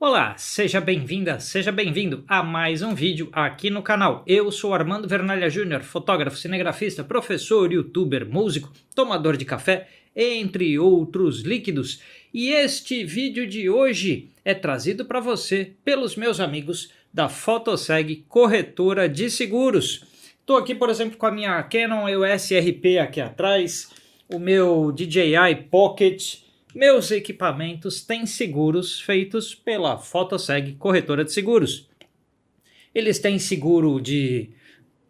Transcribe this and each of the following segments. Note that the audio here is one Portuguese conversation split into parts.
Olá, seja bem-vinda, seja bem-vindo a mais um vídeo aqui no canal. Eu sou Armando Vernalha Júnior, fotógrafo, cinegrafista, professor, youtuber, músico, tomador de café, entre outros líquidos. E este vídeo de hoje é trazido para você pelos meus amigos da Fotoseg Corretora de Seguros. Estou aqui, por exemplo, com a minha Canon EOS RP aqui atrás, o meu DJI Pocket. Meus equipamentos têm seguros feitos pela Fotoseg Corretora de Seguros. Eles têm seguro de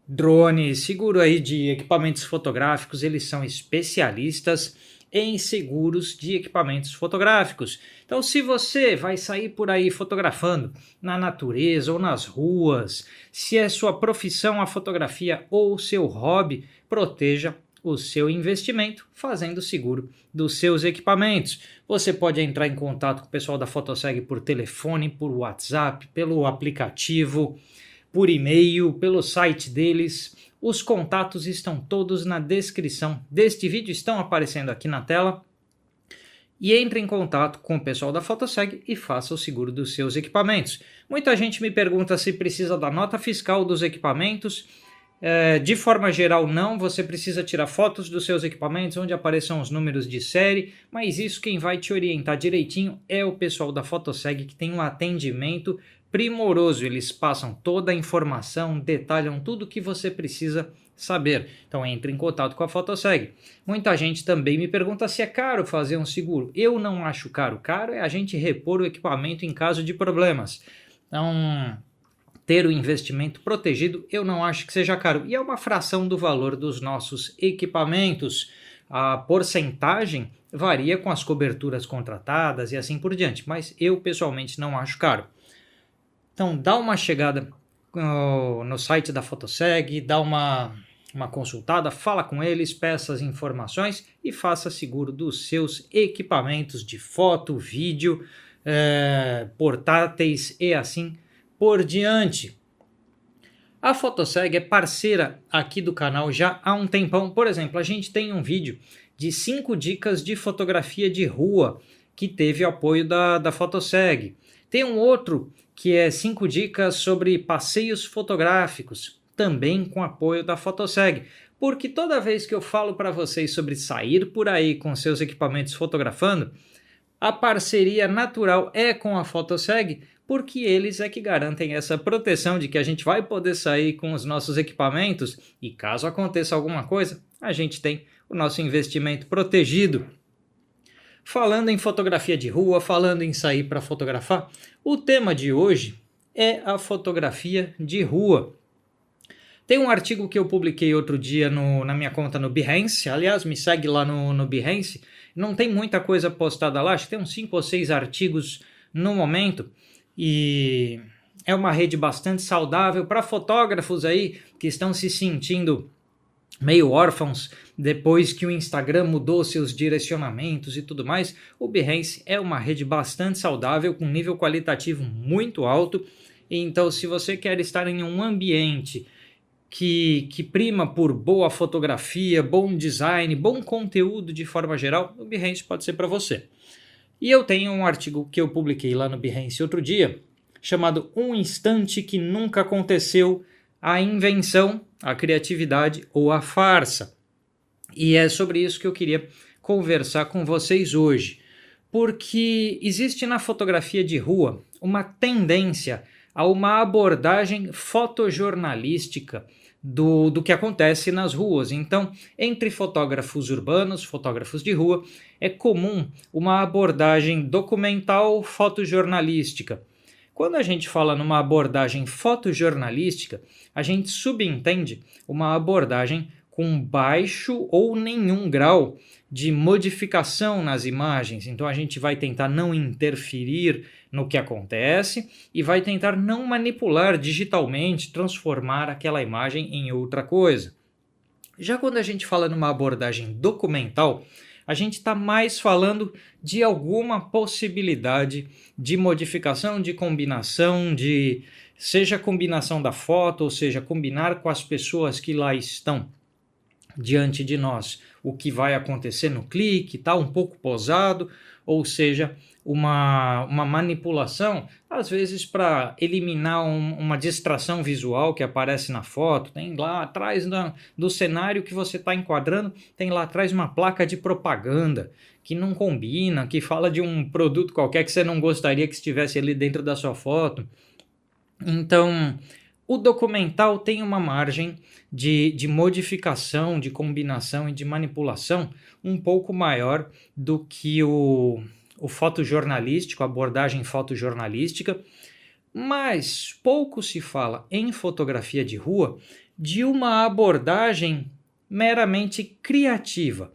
drone, seguro aí de equipamentos fotográficos, eles são especialistas em seguros de equipamentos fotográficos. Então, se você vai sair por aí fotografando na natureza ou nas ruas, se é sua profissão a fotografia ou seu hobby, proteja o seu investimento fazendo seguro dos seus equipamentos. Você pode entrar em contato com o pessoal da Fotoseg por telefone, por WhatsApp, pelo aplicativo, por e-mail, pelo site deles. Os contatos estão todos na descrição deste vídeo, estão aparecendo aqui na tela. E entre em contato com o pessoal da Fotoseg e faça o seguro dos seus equipamentos. Muita gente me pergunta se precisa da nota fiscal dos equipamentos. De forma geral não, você precisa tirar fotos dos seus equipamentos onde apareçam os números de série, mas isso quem vai te orientar direitinho é o pessoal da Fotoseg, que tem um atendimento primoroso. Eles passam toda a informação, detalham tudo o que você precisa saber. Então entre em contato com a Fotoseg. Muita gente também me pergunta se é caro fazer um seguro. Eu não acho caro. Caro é a gente repor o equipamento em caso de problemas. Então, ter o investimento protegido eu não acho que seja caro, e é uma fração do valor dos nossos equipamentos. A porcentagem varia com as coberturas contratadas e assim por diante, mas eu pessoalmente não acho caro. Então dá uma chegada no site da Fotoseg, dá uma consultada, fala com eles, peça as informações e faça seguro dos seus equipamentos de foto, vídeo, portáteis e assim por diante. A Fotoseg é parceira aqui do canal já há um tempão. Por exemplo, a gente tem um vídeo de 5 dicas de fotografia de rua que teve apoio da Fotoseg. Tem um outro que é 5 dicas sobre passeios fotográficos, também com apoio da Fotoseg. Porque toda vez que eu falo para vocês sobre sair por aí com seus equipamentos fotografando, a parceria natural é com a Fotoseg, porque eles é que garantem essa proteção de que a gente vai poder sair com os nossos equipamentos e caso aconteça alguma coisa, a gente tem o nosso investimento protegido. Falando em fotografia de rua, falando em sair para fotografar, o tema de hoje é a fotografia de rua. Tem um artigo que eu publiquei outro dia na minha conta no Behance, aliás, me segue lá no Behance, não tem muita coisa postada lá, acho que tem uns 5 ou 6 artigos no momento, e é uma rede bastante saudável para fotógrafos aí que estão se sentindo meio órfãos depois que o Instagram mudou seus direcionamentos e tudo mais. O Behance é uma rede bastante saudável, com nível qualitativo muito alto, então se você quer estar em um ambiente que prima por boa fotografia, bom design, bom conteúdo de forma geral, o Behance pode ser para você. E eu tenho um artigo que eu publiquei lá no Behance outro dia, chamado Um Instante que Nunca Aconteceu, a Invenção, a Criatividade ou a Farsa. E é sobre isso que eu queria conversar com vocês hoje, porque existe na fotografia de rua uma tendência a uma abordagem fotojornalística do que acontece nas ruas. Então, entre fotógrafos urbanos, fotógrafos de rua, é comum uma abordagem documental fotojornalística. Quando a gente fala numa abordagem fotojornalística, a gente subentende uma abordagem com baixo ou nenhum grau de modificação nas imagens. Então a gente vai tentar não interferir no que acontece e vai tentar não manipular digitalmente, transformar aquela imagem em outra coisa. Já quando a gente fala numa abordagem documental, a gente está mais falando de alguma possibilidade de modificação, de combinação, seja combinação da foto, ou seja, combinar com as pessoas que lá estão diante de nós o que vai acontecer no clique, tá um pouco posado, ou seja, uma manipulação, às vezes para eliminar uma distração visual que aparece na foto. Tem lá atrás do cenário que você está enquadrando, tem lá atrás uma placa de propaganda que não combina, que fala de um produto qualquer que você não gostaria que estivesse ali dentro da sua foto. Então, o documental tem uma margem de modificação, de combinação e de manipulação um pouco maior do que o fotojornalístico, a abordagem fotojornalística, mas pouco se fala em fotografia de rua de uma abordagem meramente criativa,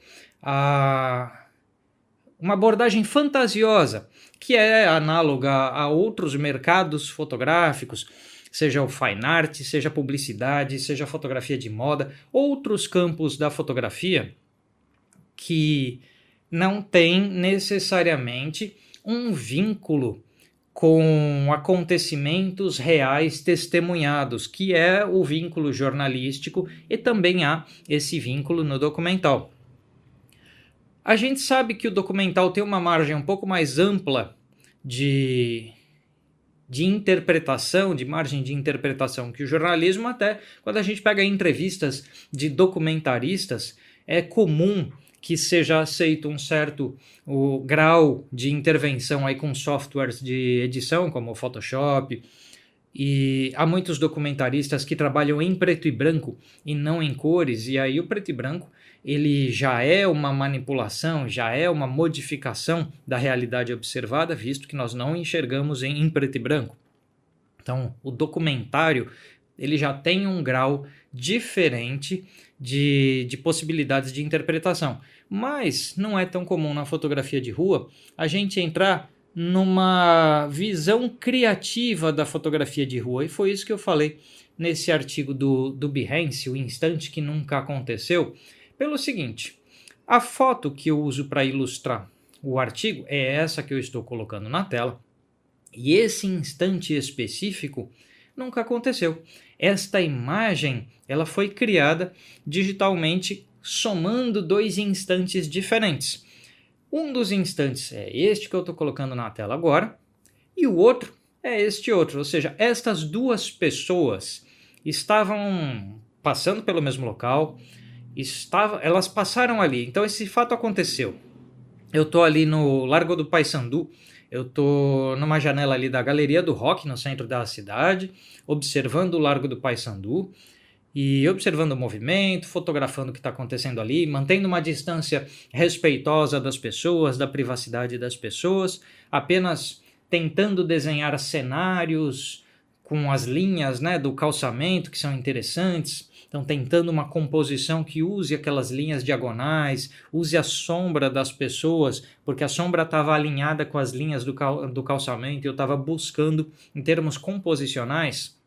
uma abordagem fantasiosa, que é análoga a outros mercados fotográficos, seja o fine art, seja publicidade, seja fotografia de moda, outros campos da fotografia que não tem necessariamente um vínculo com acontecimentos reais testemunhados, que é o vínculo jornalístico, e também há esse vínculo no documental. A gente sabe que o documental tem uma margem um pouco mais ampla de interpretação, de margem de interpretação que o jornalismo. Até quando a gente pega entrevistas de documentaristas, é comum que seja aceito um certo grau de intervenção aí com softwares de edição, como o Photoshop, e há muitos documentaristas que trabalham em preto e branco e não em cores, e aí o preto e branco ele já é uma manipulação, já é uma modificação da realidade observada, visto que nós não enxergamos em preto e branco. Então, o documentário ele já tem um grau diferente de possibilidades de interpretação. Mas não é tão comum na fotografia de rua a gente entrar numa visão criativa da fotografia de rua. E foi isso que eu falei nesse artigo do Behance, o instante que nunca aconteceu, pelo seguinte: a foto que eu uso para ilustrar o artigo é essa que eu estou colocando na tela, e esse instante específico nunca aconteceu. Esta imagem ela foi criada digitalmente somando dois instantes diferentes. Um dos instantes é este que eu estou colocando na tela agora, e o outro é este outro, ou seja, estas duas pessoas estavam passando pelo mesmo local, elas passaram ali. Então esse fato aconteceu. Eu estou ali no Largo do Paissandu, eu estou numa janela ali da Galeria do Rock, no centro da cidade, observando o Largo do Paissandu e observando o movimento, fotografando o que está acontecendo ali, mantendo uma distância respeitosa das pessoas, da privacidade das pessoas, apenas tentando desenhar cenários com as linhas, né, do calçamento que são interessantes. Então, tentando uma composição que use aquelas linhas diagonais, use a sombra das pessoas, porque a sombra estava alinhada com as linhas do calçamento, e eu estava buscando, em termos composicionais,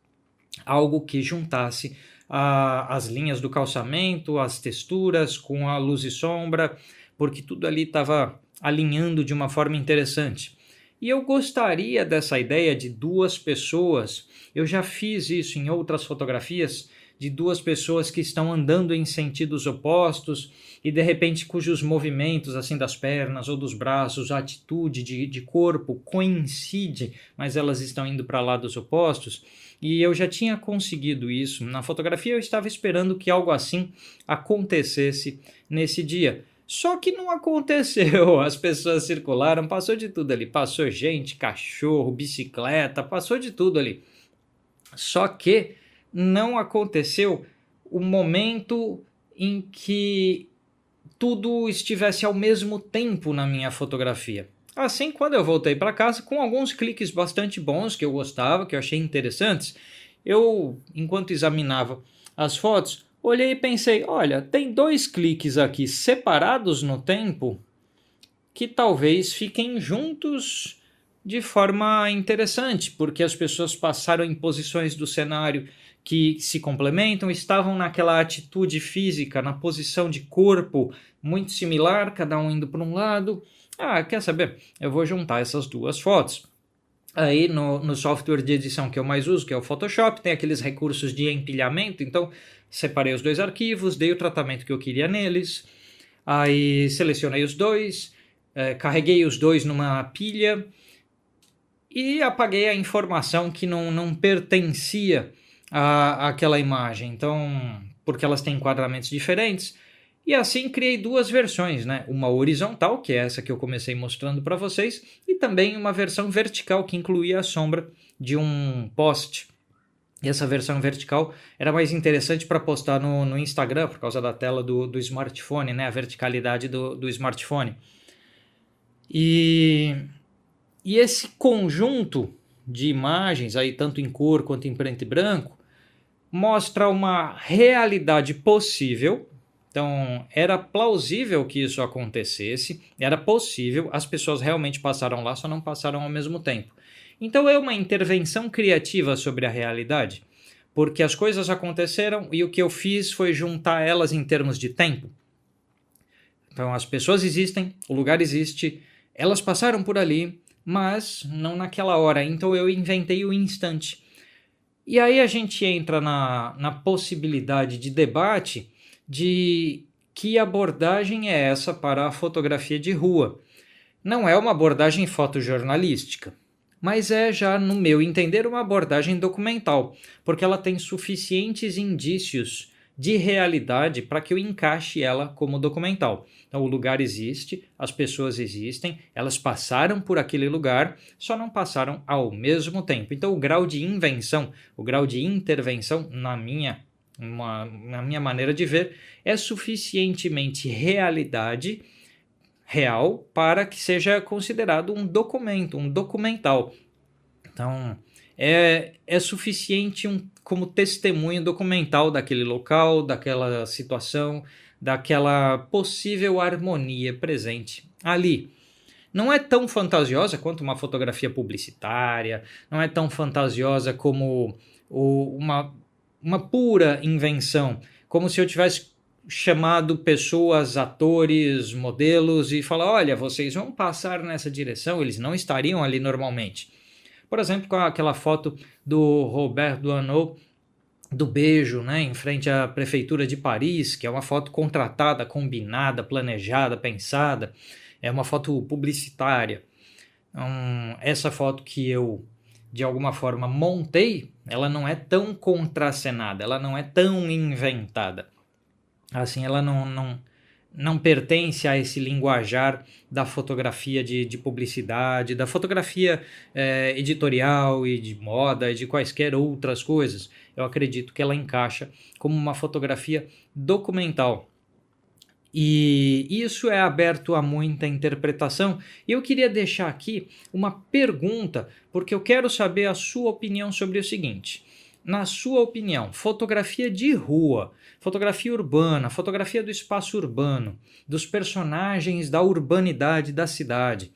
algo que juntasse as linhas do calçamento, as texturas com a luz e sombra, porque tudo ali estava alinhando de uma forma interessante. E eu gostaria dessa ideia de duas pessoas. Eu já fiz isso em outras fotografias, de duas pessoas que estão andando em sentidos opostos e de repente cujos movimentos assim das pernas ou dos braços, a atitude de corpo coincide, mas elas estão indo para lados opostos. E eu já tinha conseguido isso na fotografia, eu estava esperando que algo assim acontecesse nesse dia. Só que não aconteceu, as pessoas circularam, passou de tudo ali, passou gente, cachorro, bicicleta, passou de tudo ali. Só que não aconteceu o momento em que tudo estivesse ao mesmo tempo na minha fotografia. Assim, quando eu voltei para casa, com alguns cliques bastante bons que eu gostava, que eu achei interessantes, eu, enquanto examinava as fotos, olhei e pensei, olha, tem dois cliques aqui separados no tempo que talvez fiquem juntos de forma interessante, porque as pessoas passaram em posições do cenário que se complementam, estavam naquela atitude física, na posição de corpo muito similar, cada um indo para um lado. Quer saber? Eu vou juntar essas duas fotos. Aí no software de edição que eu mais uso, que é o Photoshop, tem aqueles recursos de empilhamento, então separei os dois arquivos, dei o tratamento que eu queria neles, aí selecionei os dois, carreguei os dois numa pilha e apaguei a informação que não pertencia àquela imagem. Então, porque elas têm enquadramentos diferentes. E assim criei duas versões, né? Uma horizontal, que é essa que eu comecei mostrando para vocês, e também uma versão vertical, que incluía a sombra de um post. E essa versão vertical era mais interessante para postar no Instagram, por causa da tela do smartphone, né? A verticalidade do smartphone. E esse conjunto de imagens, aí, tanto em cor quanto em preto e branco, mostra uma realidade possível. Então, era plausível que isso acontecesse, era possível, as pessoas realmente passaram lá, só não passaram ao mesmo tempo. Então, é uma intervenção criativa sobre a realidade, porque as coisas aconteceram e o que eu fiz foi juntar elas em termos de tempo. Então, as pessoas existem, o lugar existe, elas passaram por ali, mas não naquela hora, então eu inventei o instante. E aí a gente entra na possibilidade de debate de que abordagem é essa para a fotografia de rua. Não é uma abordagem fotojornalística, mas é já, no meu entender, uma abordagem documental, porque ela tem suficientes indícios de realidade para que eu encaixe ela como documental. Então, o lugar existe, as pessoas existem, elas passaram por aquele lugar, só não passaram ao mesmo tempo. Então, o grau de invenção, o grau de intervenção, na minha maneira de ver, é suficientemente realidade real para que seja considerado um documento, um documental. Então, é suficiente como testemunho documental daquele local, daquela situação, daquela possível harmonia presente ali. Não é tão fantasiosa quanto uma fotografia publicitária, não é tão fantasiosa como uma pura invenção, como se eu tivesse chamado pessoas, atores, modelos e falar, olha, vocês vão passar nessa direção, eles não estariam ali normalmente. Por exemplo, com aquela foto do Robert Doisneau, do beijo, né, em frente à prefeitura de Paris, que é uma foto contratada, combinada, planejada, pensada, é uma foto publicitária. Essa foto que eu, de alguma forma, montei, ela não é tão contracenada, ela não é tão inventada. Assim, ela não pertence a esse linguajar da fotografia de publicidade, da fotografia editorial e de moda e de quaisquer outras coisas. Eu acredito que ela encaixa como uma fotografia documental. E isso é aberto a muita interpretação. E eu queria deixar aqui uma pergunta, porque eu quero saber a sua opinião sobre o seguinte. Na sua opinião, fotografia de rua, fotografia urbana, fotografia do espaço urbano, dos personagens da urbanidade da cidade,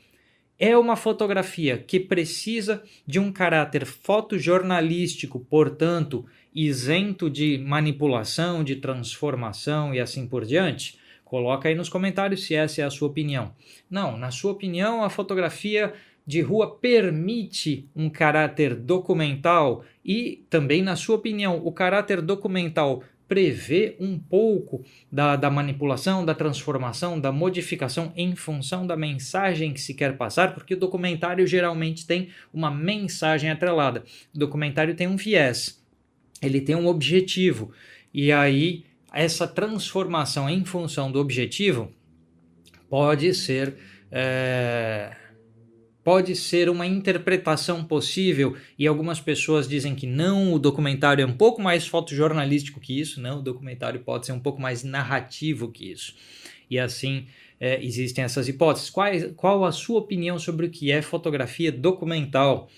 é uma fotografia que precisa de um caráter fotojornalístico, portanto, isento de manipulação, de transformação e assim por diante? Coloca aí nos comentários se essa é a sua opinião. Não, na sua opinião, a fotografia de rua permite um caráter documental e também, na sua opinião, o caráter documental prevê um pouco da manipulação, da transformação, da modificação em função da mensagem que se quer passar, porque o documentário geralmente tem uma mensagem atrelada. O documentário tem um viés, ele tem um objetivo, e aí essa transformação em função do objetivo pode ser uma interpretação possível, e algumas pessoas dizem que não, o documentário é um pouco mais fotojornalístico que isso, não, o documentário pode ser um pouco mais narrativo que isso. E assim existem essas hipóteses. Qual a sua opinião sobre o que é fotografia documental?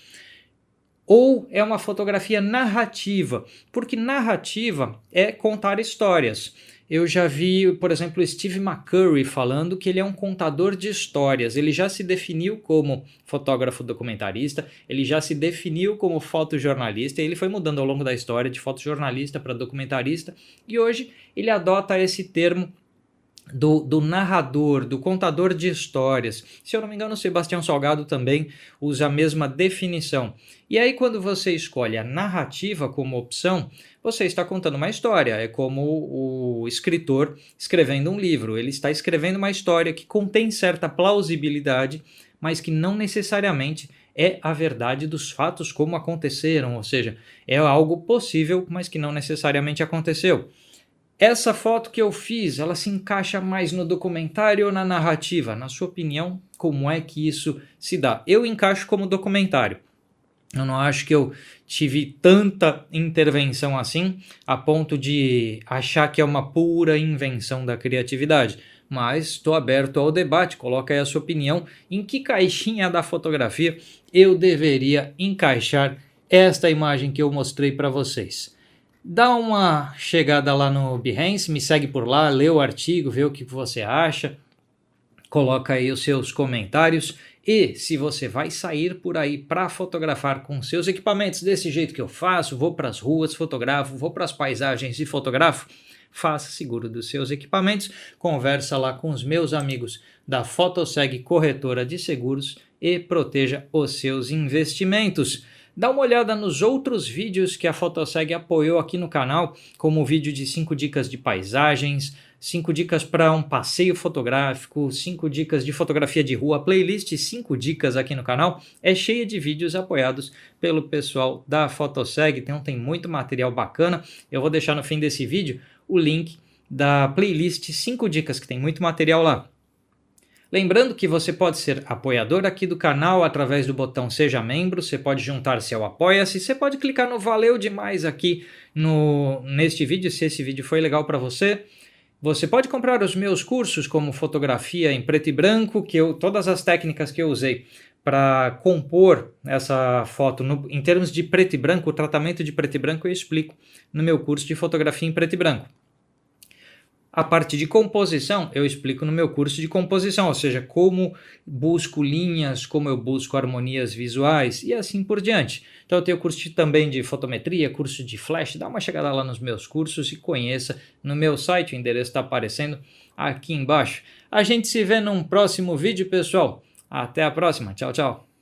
Ou é uma fotografia narrativa? Porque narrativa é contar histórias. Eu já vi, por exemplo, o Steve McCurry falando que ele é um contador de histórias. Ele já se definiu como fotógrafo documentarista, ele já se definiu como fotojornalista, e ele foi mudando ao longo da história de fotojornalista para documentarista, e hoje ele adota esse termo do narrador, do contador de histórias. Se eu não me engano, o Sebastião Salgado também usa a mesma definição. E aí, quando você escolhe a narrativa como opção, você está contando uma história. É como o escritor escrevendo um livro. Ele está escrevendo uma história que contém certa plausibilidade, mas que não necessariamente é a verdade dos fatos como aconteceram. Ou seja, é algo possível, mas que não necessariamente aconteceu. Essa foto que eu fiz, ela se encaixa mais no documentário ou na narrativa? Na sua opinião, como é que isso se dá? Eu encaixo como documentário. Eu não acho que eu tive tanta intervenção assim, a ponto de achar que é uma pura invenção da criatividade. Mas estou aberto ao debate, coloca aí a sua opinião, em que caixinha da fotografia eu deveria encaixar esta imagem que eu mostrei para vocês. Dá uma chegada lá no Behance, me segue por lá, lê o artigo, vê o que você acha, coloca aí os seus comentários e se você vai sair por aí para fotografar com seus equipamentos desse jeito que eu faço, vou para as ruas, fotografo, vou para as paisagens e fotografo, faça seguro dos seus equipamentos, conversa lá com os meus amigos da Fotoseg Corretora de Seguros e proteja os seus investimentos. Dá uma olhada nos outros vídeos que a Fotoseg apoiou aqui no canal, como o vídeo de 5 dicas de paisagens, 5 dicas para um passeio fotográfico, 5 dicas de fotografia de rua, a playlist 5 dicas aqui no canal é cheia de vídeos apoiados pelo pessoal da Fotoseg, então tem muito material bacana. Eu vou deixar no fim desse vídeo o link da playlist 5 dicas, que tem muito material lá. Lembrando que você pode ser apoiador aqui do canal através do botão Seja Membro, você pode juntar-se ao Apoia-se, você pode clicar no Valeu Demais aqui neste vídeo, se esse vídeo foi legal para você. Você pode comprar os meus cursos como fotografia em preto e branco, todas as técnicas que eu usei para compor essa foto em termos de preto e branco, o tratamento de preto e branco eu explico no meu curso de fotografia em preto e branco. A parte de composição eu explico no meu curso de composição, ou seja, como busco linhas, como eu busco harmonias visuais e assim por diante. Então eu tenho curso também de fotometria, curso de flash, dá uma chegada lá nos meus cursos e conheça no meu site, o endereço está aparecendo aqui embaixo. A gente se vê num próximo vídeo, pessoal. Até a próxima, tchau, tchau.